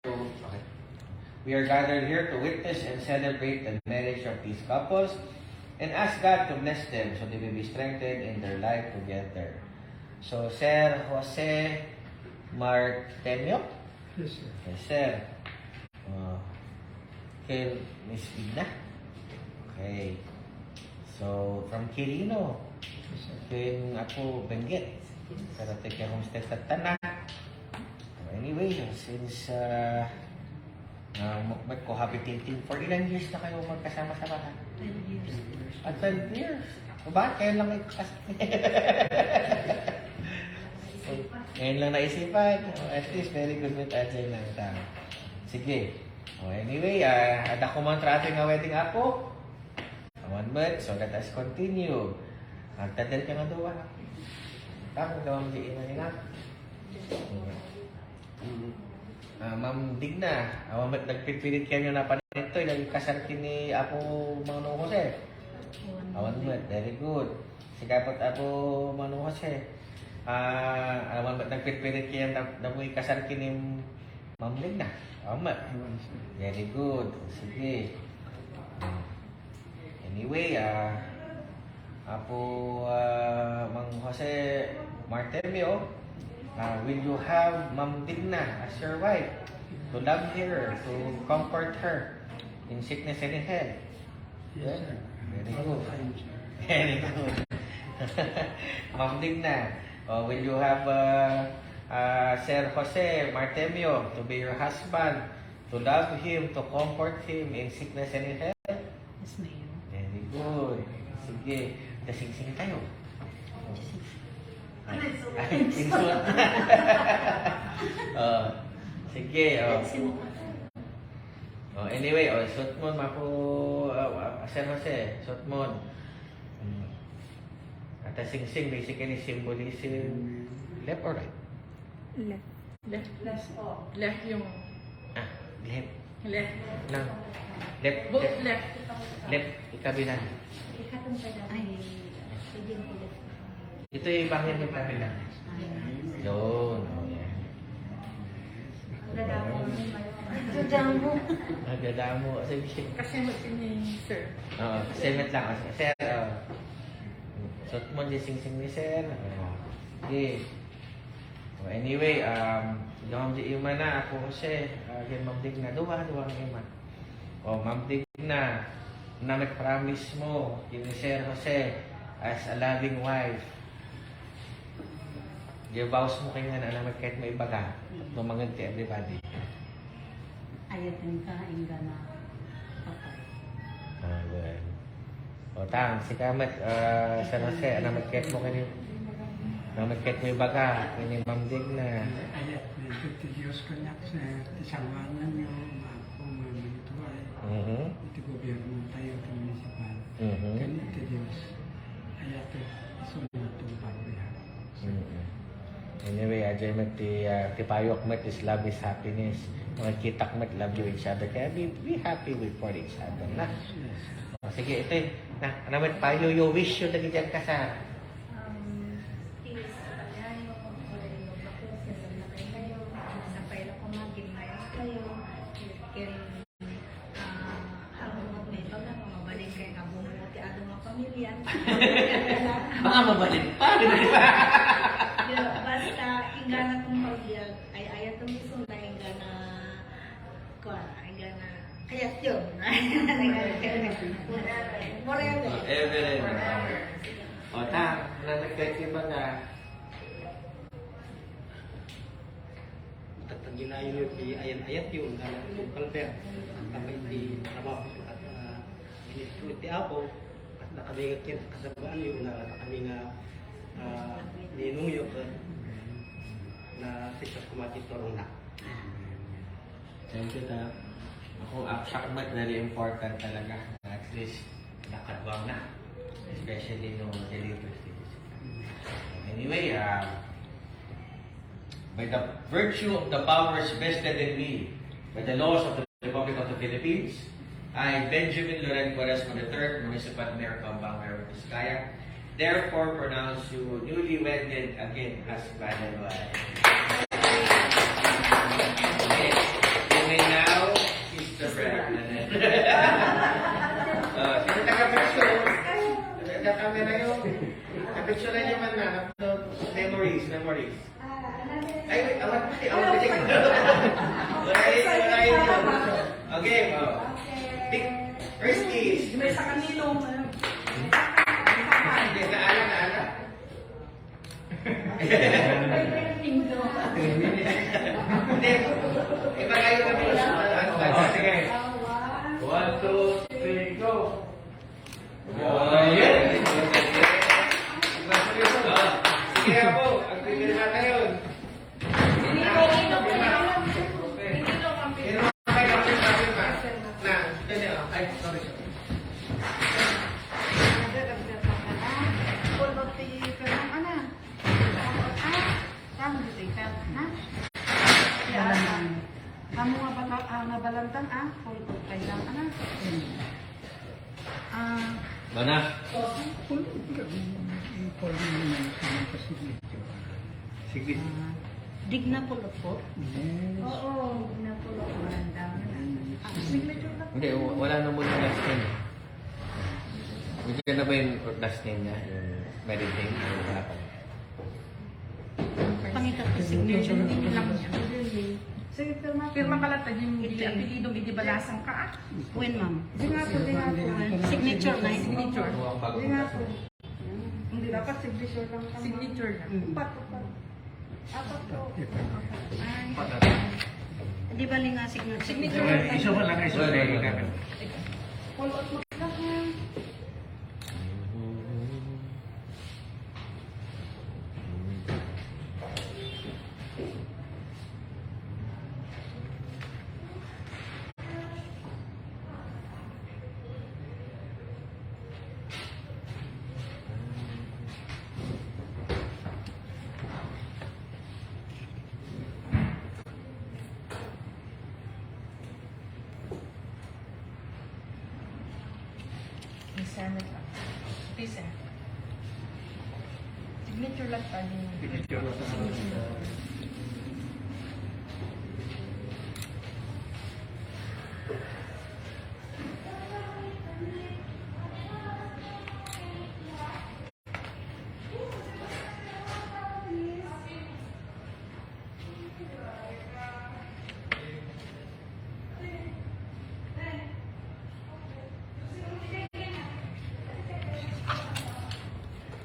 Okay. We are gathered here to witness and celebrate the marriage of these couples and ask God to bless them so they will be strengthened in their life together. So, Sir Jose Martemio? Yes, sir. Yes, sir. Kay Miss Igna? Okay. So, from Quirino, Yes, sir. kay ako Benguet. Pero take homestead sa Tanak. Anyway, since mag-cohabitating for ilang years na kayo magkasama sa bahay? 12 years. At 12 years. O bakit kayo lang ngayon lang naisipan. At least very good with Ajay lang tao. Sige. Anyway, ako man trato nga wedding ako. 1 month, so let us continue. Nagtadal ka nga doon. Tapos gawang diin na nila. Ma'am Digna, nagpipilit kayo na pa nito, kasal kini ako Manong Jose. 1 month, very good. Sigapot ako Manong Jose. Nagpipilit kayo na mo kasal kini Ma'am Digna. 1 month, very good. Sige. Anyway, ako Mang Jose Martemio, will you have Ma'am Digna as your wife to love her, to comfort her in sickness and in health? Yes, sir. Very All good. the time, sir. Very good. Ma'am Digna, will you have Sir Jose Martemio to be your husband, to love him, to comfort him in sickness and in health? Yes, Mayor. Very good. Sige, kasing-sing tayo. Ay, insult. Sige. Anyway, suot mo ako, Sir Jose, suot mo. At sing-sing, basically symbolism, left or right? Left. Left. Left po. Left yung... Left. Left. Lang. Left. Both left. Left. Ikabilang. Ikatong pa lang. Ay, pwede yung ulit. Ito yung ibangin yung kabilang. Yun. Nagdadamo. Kasi ni Sir. Semet lang. Sir, suot mo di sing-sing ni Sir. Okay. Anyway, gawang di ima na ako kasi Ma'am Digna. Duwa ng ima. Ma'am Digna, na nag-promise mo kini Sir Jose as a loving wife. Vows mo kayo nga na alam kahit may ibaga. Tumangan ti everybody. Ayatin ka, ingga na. Good. Tang, si Kamat, Sir Jose, alam kahit mo kayo. Alam kahit may ibaga. Kini Ma'am Digna. Ayat, medyo Diyos ko na sa tisanganan nyo, ako mamituay. Ito gobyerno tayo, ito municipal. Ganito Diyos. Ayat, isunod itong pagbihan. Anyway, Ajay mat ti payok mat is love is happiness. Mga kitak mat love you each other. Kaya be happy with for each other na. Sige, ito na. Ano mat payo yo wish yun lagi dyan kasar. Baka mabalik pa. Basta, ingana kong pagbiyak, ay ayat kong gusto na ingana, ingana, kayat yun. Forever. Ever. Ta, nagkakit ba nga? Tataginayin yung ayan-ayat yun yung kalber at tapay di trabaho at inisulit di ako at nakabigat yan kasabaan yun na kami nga ninong yun na sisas kumatitorong na. Thank you, ta. Ako, aksak very important talaga. At least, nakadwang na. Especially no delivery stage. Anyway, by the virtue of the powers vested in me, by the laws of the Republic of the Philippines, I, Benjamin Loren Quaresma III, Municipal Mayor Cambang, Mayor of Vizcaya, therefore pronounce you newly wedded again husband and wife. Okay. for this? Another. Ay, wait, awat pa. Awat pa. Okay, oh. Pick. First kiss. May sa kanilong. Hindi, naala. Hindi. Iba kayo kami. Sige. 1, 2, 3, go. Oh, yeah. Sige po, ang bibili na kayo. Kamu nga balantan full kailang Mana? I-call mo naman kami sa signature. Sige. Digna pulot po? Yes. Oo, digna pulot po. Signature na po. Hindi, wala na muna last name. Bigyan na ba yung last name niya? Yung married name? Wala pa. Pangitat ko signature. Hindi lang niya. Sige, pirma. Pirma pala tayo yung apelidong idibalasang ka. When, ma'am? Di nga po. Signature na. Signature. Di nga po. Hindi dapat signature lang. Signature lang. Apat po. Di ba nga signature? Signature lang. Isa mo lang isa mo lang. Pulot mo lang ha. Isa na lang. Isa. Signature lang tayo.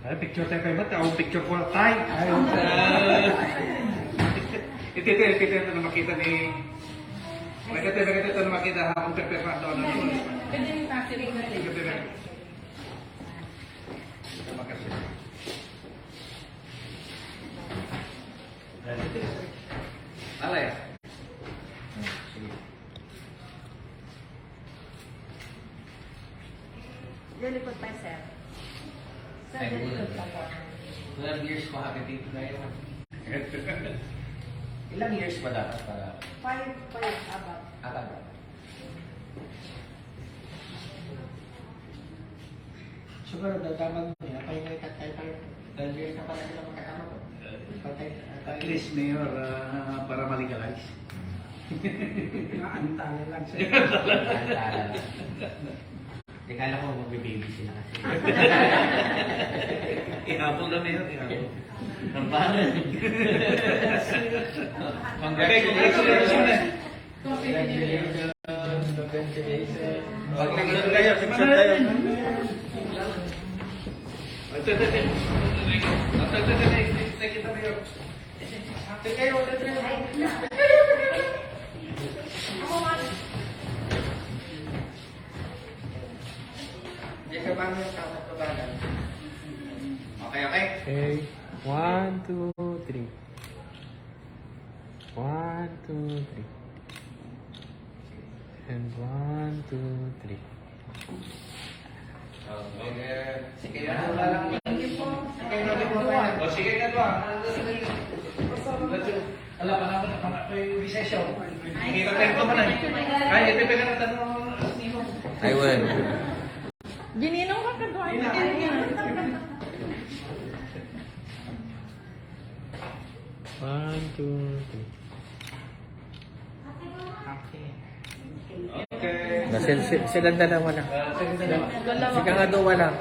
Ay, picture tayo kayo ba? Ako picture ko lang tayo. Ito na makita ni... Ito na makita habang perperma doon. Pwede yung natin natin. Ito makasya. Alay. Lilipot pa, sir. Sir, Ay, lilipot pa po. 12 years ko happy dito ngayon. Ilang years pa dapat para 5 pa yung abab. akal ba? Siguro dadamag mo niya. Kaya may tatay pa yun. 12 years na pala sila magkakama ko. At least, Mayor, para maligalize. Antala lang siya. Di kala ko magbe-baby sila kasi. Ihapon na, Mayor. Ihapon. Ang bahala. Congratulations. Congratulations. Pag nag-doon kayo, picture tayo. Okay, okay. Okay. 1, 2, 3. 1, 2, 3. And 1, 2, 3. Sige na lang. Sige na lang. O sige ka doon. Alam pa naman na yung recession. Kita tayo pa man. Ay, ito pa na tanong. I will. Gininong ka ka doon. One, two, three. Okay. Sila dalawa lang. Sige nga doon wala.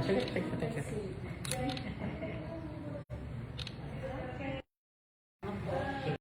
sige, take it.